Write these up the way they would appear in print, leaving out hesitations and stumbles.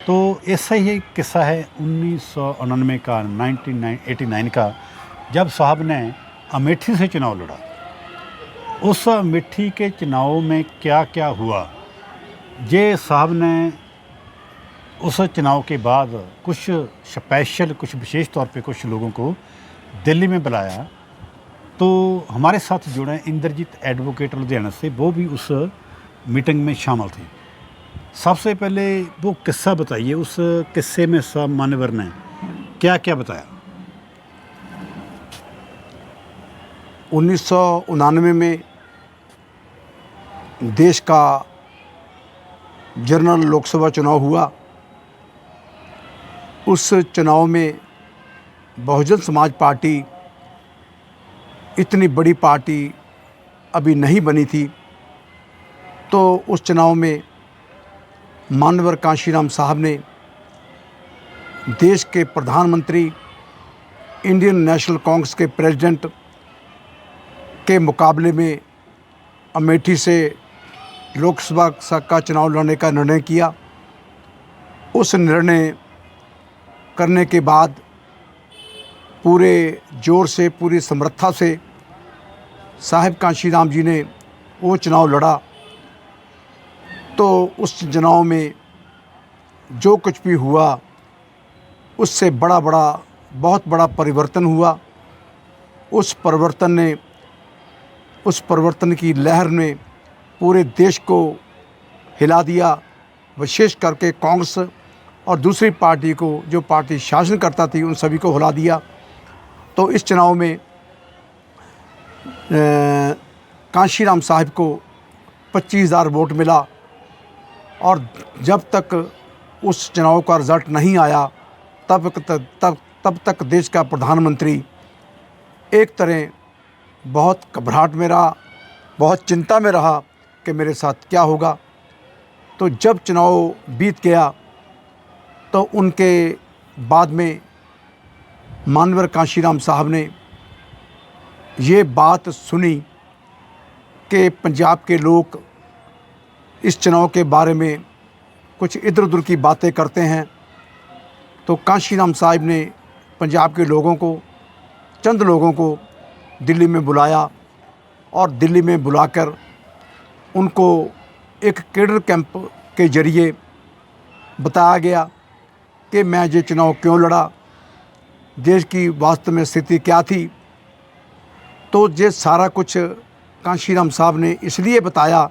तो ऐसा ही एक किस्सा है 1999 का 1989 का, जब साहब ने अमेठी से चुनाव लड़ा। उस अमेठी के चुनाव में क्या क्या हुआ, ये साहब ने उस चुनाव के बाद कुछ स्पेशल, कुछ विशेष तौर पे कुछ लोगों को दिल्ली में बुलाया। तो हमारे साथ जुड़े इंद्रजीत एडवोकेट लुधियाना से, वो भी उस मीटिंग में शामिल थे। सबसे पहले वो किस्सा बताइए, उस किस्से में साहब मान्यवर ने क्या क्या बताया। 1999 में देश का जनरल लोकसभा चुनाव हुआ। उस चुनाव में बहुजन समाज पार्टी इतनी बड़ी पार्टी अभी नहीं बनी थी। तो उस चुनाव में मान्यवर कांशीराम साहब ने देश के प्रधानमंत्री, इंडियन नेशनल कांग्रेस के प्रेसिडेंट के मुकाबले में अमेठी से लोकसभा का चुनाव लड़ने का निर्णय किया। उस निर्णय करने के बाद पूरे जोर से, पूरी समर्था से साहिब कांशीराम जी ने वो चुनाव लड़ा। तो उस चुनाव में जो कुछ भी हुआ, उससे बहुत बड़ा परिवर्तन हुआ। उस परिवर्तन की लहर ने पूरे देश को हिला दिया, विशेष करके कांग्रेस और दूसरी पार्टी को, जो पार्टी शासन करता थी, उन सभी को हिला दिया। तो इस चुनाव में कांशीराम साहब को 25,000 वोट मिला। और जब तक उस चुनाव का रिज़ल्ट नहीं आया, तब तक देश का प्रधानमंत्री एक तरह बहुत घबराहट में रहा, बहुत चिंता में रहा कि मेरे साथ क्या होगा। तो जब चुनाव बीत गया, तो उनके बाद में मान्यवर कांशीराम साहब ने ये बात सुनी कि पंजाब के लोग इस चुनाव के बारे में कुछ इधर उधर की बातें करते हैं। तो कांशीराम साहब ने पंजाब के लोगों को, चंद लोगों को दिल्ली में बुलाया और दिल्ली में बुलाकर उनको एक कैडर कैंप के ज़रिए बताया गया कि मैं ये चुनाव क्यों लड़ा, देश की वास्तव में स्थिति क्या थी। तो ये सारा कुछ कांशीराम साहब ने इसलिए बताया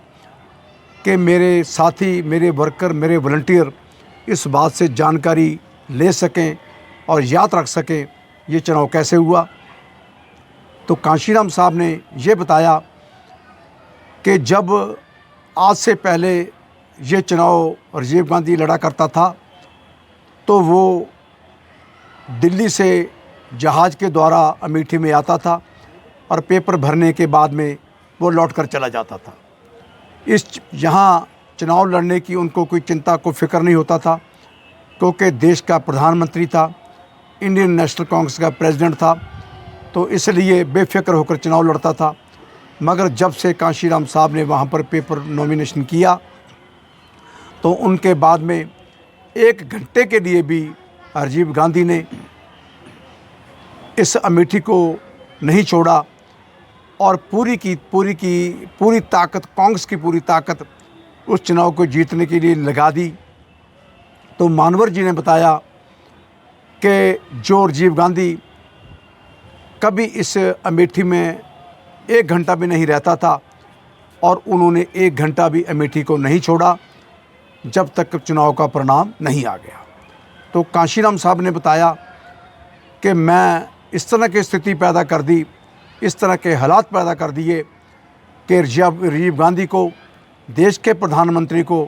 कि मेरे साथी, मेरे वर्कर, मेरे वॉलंटियर इस बात से जानकारी ले सकें और याद रख सकें ये चुनाव कैसे हुआ। तो कांशीराम साहब ने ये बताया कि जब आज से पहले ये चुनाव राजीव गांधी लड़ा करता था, तो वो दिल्ली से जहाज़ के द्वारा अमेठी में आता था और पेपर भरने के बाद में वो लौट कर चला जाता था। यहाँ चुनाव लड़ने की उनको कोई चिंता, कोई फिक्र नहीं होता था, क्योंकि देश का प्रधानमंत्री था, इंडियन नेशनल कांग्रेस का प्रेसिडेंट था। तो इसलिए बेफिक्र होकर चुनाव लड़ता था। मगर जब से कांशीराम साहब ने वहाँ पर पेपर नॉमिनेशन किया, तो उनके बाद में 1 घंटे के लिए भी राजीव गांधी ने इस अमेठी को नहीं छोड़ा और पूरी ताकत, कांग्रेस की पूरी ताकत उस चुनाव को जीतने के लिए लगा दी। तो मान्यवर जी ने बताया कि जो राजीव गांधी कभी इस अमेठी में 1 घंटा भी नहीं रहता था, और उन्होंने 1 घंटा भी अमेठी को नहीं छोड़ा जब तक चुनाव का परिणाम नहीं आ गया। तो कांशीराम साहब ने बताया कि मैं इस तरह की स्थिति पैदा कर दी, इस तरह के हालात पैदा कर दिए कि राजीव गांधी को, देश के प्रधानमंत्री को,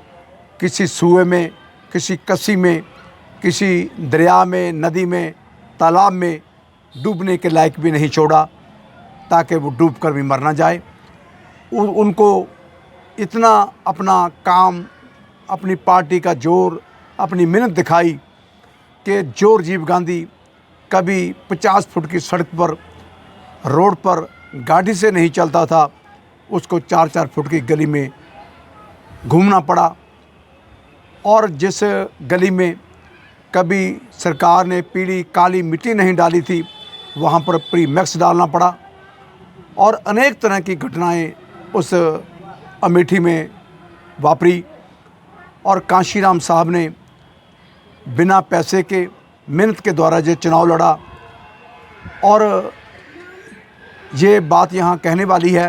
किसी सूए में, किसी कस्सी में, किसी दरिया में, नदी में, तालाब में डूबने के लायक भी नहीं छोड़ा, ताकि वो डूब कर भी मर ना जाए। उनको इतना अपना काम, अपनी पार्टी का जोर, अपनी मेहनत दिखाई कि जो राजीव गांधी कभी 50 फुट की सड़क पर, रोड पर गाड़ी से नहीं चलता था, उसको 4-4 फुट की गली में घूमना पड़ा। और जिस गली में कभी सरकार ने पीली काली मिट्टी नहीं डाली थी, वहाँ पर प्रीमिक्स डालना पड़ा। और अनेक तरह की घटनाएं उस अमेठी में वापरी। और कांशीराम साहब ने बिना पैसे के मेहनत के द्वारा ये चुनाव लड़ा। और ये बात यहाँ कहने वाली है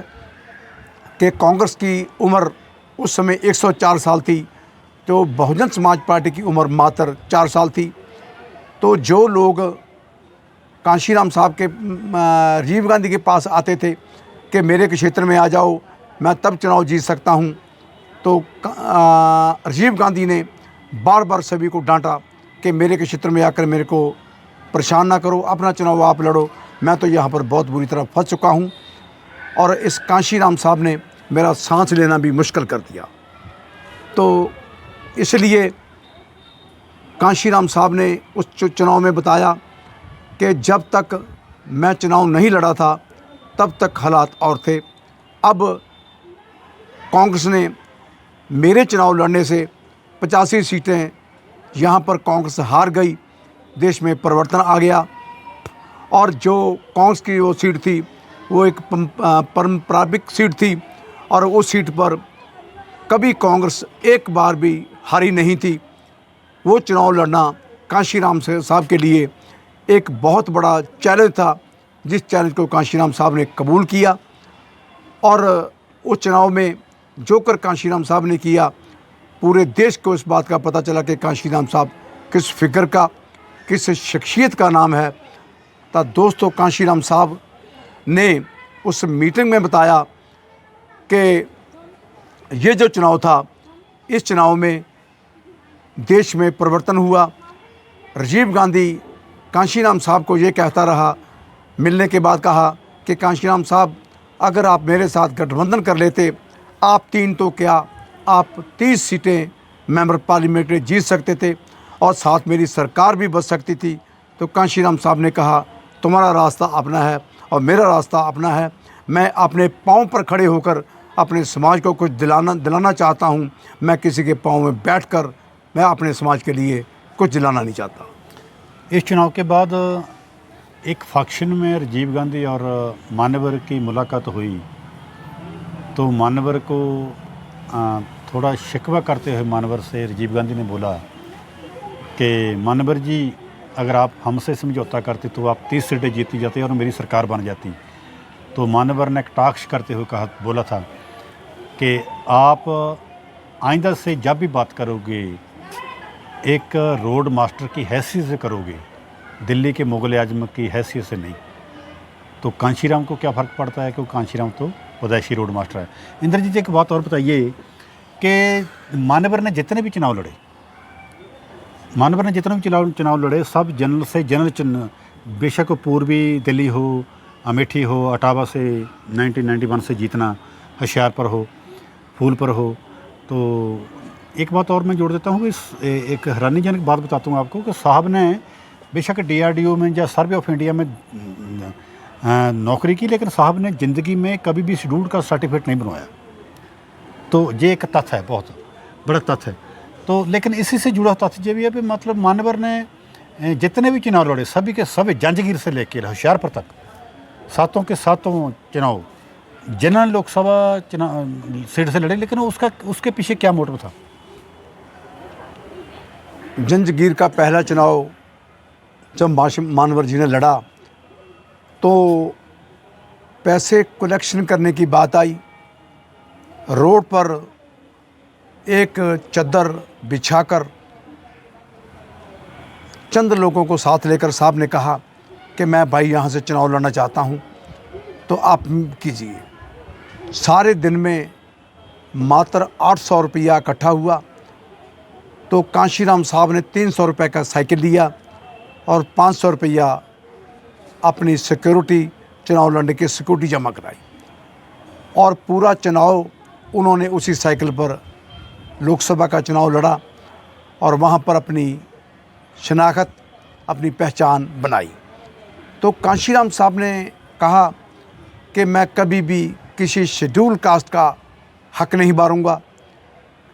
कि कांग्रेस की उम्र उस समय 104 साल थी, तो बहुजन समाज पार्टी की उम्र मात्र 4 साल थी। तो जो लोग कांशीराम साहब के राजीव गांधी के पास आते थे कि मेरे क्षेत्र में आ जाओ, मैं तब चुनाव जीत सकता हूं, तो राजीव गांधी ने बार बार सभी को डांटा कि मेरे क्षेत्र में आकर मेरे को परेशान ना करो, अपना चुनाव आप लड़ो, मैं तो यहाँ पर बहुत बुरी तरह फंस चुका हूँ। और इस कांशीराम साहब ने मेरा सांस लेना भी मुश्किल कर दिया। तो इसलिए कांशीराम साहब ने उस चुनाव में बताया कि जब तक मैं चुनाव नहीं लड़ा था तब तक हालात और थे। अब कांग्रेस ने मेरे चुनाव लड़ने से 85 सीटें यहाँ पर कांग्रेस हार गई, देश में परिवर्तन आ गया। और जो कांग्रेस की वो सीट थी वो एक परंपरागत सीट थी, और उस सीट पर कभी कांग्रेस एक बार भी हारी नहीं थी। वो चुनाव लड़ना कांशीराम साहब के लिए एक बहुत बड़ा चैलेंज था, जिस चैलेंज को कांशीराम साहब ने कबूल किया। और उस चुनाव में जो कर कांशीराम साहब ने किया, पूरे देश को इस बात का पता चला कि कांशीराम साहब किस फिक्र का, किस शख्सियत का नाम है। तो दोस्तों, कांशीराम साहब ने उस मीटिंग में बताया कि ये जो चुनाव था, इस चुनाव में देश में परिवर्तन हुआ। राजीव गांधी कांशीराम साहब को ये कहता रहा, मिलने के बाद कहा कि कांशीराम साहब, अगर आप मेरे साथ गठबंधन कर लेते, आप 3 तो क्या, आप 30 सीटें मेंबर पार्लियामेंट में जीत सकते थे और साथ मेरी सरकार भी बच सकती थी। तो कांशीराम साहब ने कहा, तुम्हारा रास्ता अपना है और मेरा रास्ता अपना है। मैं अपने पाँव पर खड़े होकर अपने समाज को कुछ दिलाना चाहता हूँ। मैं किसी के पाँव में बैठकर मैं अपने समाज के लिए कुछ दिलाना नहीं चाहता। इस चुनाव के बाद एक फंक्शन में राजीव गांधी और मान्यवर की मुलाकात हुई, तो मान्यवर को थोड़ा शिकवा करते हुए मान्यवर से राजीव गांधी ने बोला कि मान्यवर जी, अगर आप हमसे समझौता करते तो आप 30 सीटें जीती जाती और मेरी सरकार बन जाती। तो मान्यवर ने कटाक्ष करते हुए बोला था कि आप आइंदा से जब भी बात करोगे एक रोड मास्टर की हैसियत से करोगे, दिल्ली के मुग़ल आज़म की हैसियत से नहीं। तो कांशीराम को क्या फ़र्क पड़ता है, क्योंकि कांशीराम तो पैदाइशी रोड मास्टर है। इंद्रजीत, एक बात और बताइए कि मान्यवर ने जितने भी चुनाव लड़े, चुनाव लड़े, सब जनरल से जनरल चुन, बेशक पूर्वी दिल्ली हो, अमेठी हो, अटावा से 1991 से जीतना, होशियारपुर हो, फूलपुर हो। तो एक बात और मैं जोड़ देता हूँ कि एक हैरानीजनक बात बताता हूँ आपको कि साहब ने बेशक DRDO में या सर्वे ऑफ इंडिया में नौकरी की, लेकिन साहब ने ज़िंदगी में कभी भी शेड्यूल का सर्टिफिकेट नहीं बनवाया। तो ये एक तथ्य है, बहुत बड़ा तथ्य है। तो लेकिन इसी से जुड़ा तथ्य ये भी है कि मतलब मान्यवर ने जितने भी चुनाव लड़े, सभी के सभी जंजगीर से लेकर होशियारपुर तक 7 के 7 चुनाव जनरल लोकसभा चुनाव सीट से लड़े। लेकिन उसके पीछे क्या मोटिव था? जंजगीर का पहला चुनाव जब मान्यवर जी ने लड़ा तो पैसे कलेक्शन करने की बात आई। रोड पर एक चद्दर बिछाकर चंद लोगों को साथ लेकर साहब ने कहा कि मैं भाई यहाँ से चुनाव लड़ना चाहता हूँ, तो आप कीजिए। सारे दिन में मात्र 800 रुपया इकट्ठा हुआ। तो कांशीराम साहब ने 300 रुपये का साइकिल लिया और 500 रुपया अपनी सिक्योरिटी, चुनाव लड़ने की सिक्योरिटी जमा कराई, और पूरा चुनाव उन्होंने उसी साइकिल पर लोकसभा का चुनाव लड़ा और वहाँ पर अपनी शनाख्त, अपनी पहचान बनाई। तो कांशीराम साहब ने कहा कि मैं कभी भी किसी शेड्यूल कास्ट का हक नहीं मारूंगा,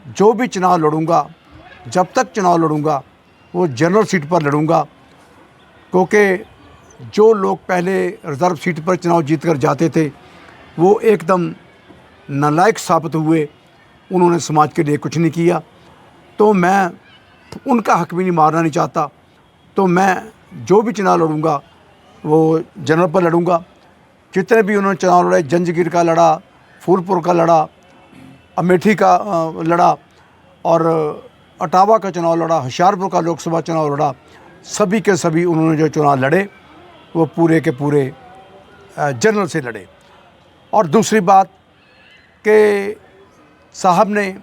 जो भी चुनाव लड़ूंगा जब तक चुनाव लड़ूंगा वो जनरल सीट पर लड़ूंगा, क्योंकि जो लोग पहले रिज़र्व सीट पर चुनाव जीत कर जाते थे वो एकदम नालायक साबित हुए, उन्होंने समाज के लिए कुछ नहीं किया। तो मैं उनका हक भी नहीं मारना नहीं चाहता। तो मैं जो भी चुनाव लड़ूंगा वो जनरल पर लड़ूंगा। जितने भी उन्होंने चुनाव लड़े, जंजगीर का लड़ा, फूलपुर का लड़ा, अमेठी का लड़ा और अटावा का चुनाव लड़ा, होशियारपुर का लोकसभा चुनाव लड़ा, सभी के सभी उन्होंने जो चुनाव लड़े वो पूरे के पूरे जनरल से लड़े। और दूसरी बात कि साहब ने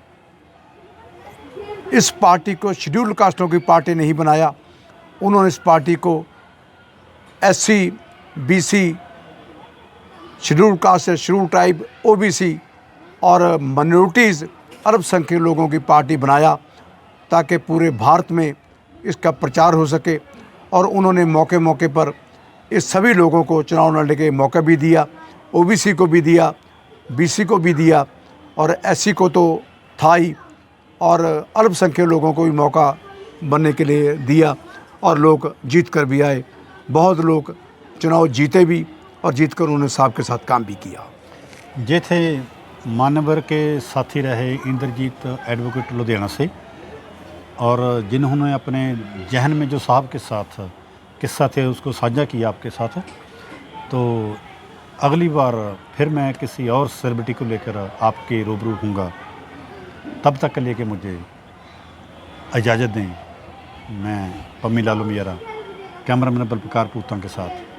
इस पार्टी को शेड्यूल्ड कास्टों की पार्टी नहीं बनाया, उन्होंने इस पार्टी को SC, BC, scheduled caste, scheduled tribe, OBC और माइनॉरिटीज़, अल्पसंख्यक लोगों की पार्टी बनाया ताकि पूरे भारत में इसका प्रचार हो सके। और उन्होंने मौके मौके पर इस सभी लोगों को चुनाव लड़ने के मौका भी दिया, ओबीसी को भी दिया, बीसी को भी दिया और एससी को तो था ही, और अल्पसंख्यक लोगों को भी मौका बनने के लिए दिया और लोग जीत कर भी आए। बहुत लोग चुनाव जीते भी और जीत कर उन्होंने साहब के साथ काम भी किया। ये थे मानवर के साथी रहे इंद्रजीत एडवोकेट लुधियाना से, और जिन्होंने अपने जहन में जो साहब के साथ किस्सा थे उसको साझा किया आपके साथ। तो अगली बार फिर मैं किसी और सेलिब्रिटी को लेकर आपके रूबरू हूँगा। तब तक के लिए कि मुझे इजाज़त दें। मैं पम्मी लालू मियारा, कैमरामैन बलपकार पूता के साथ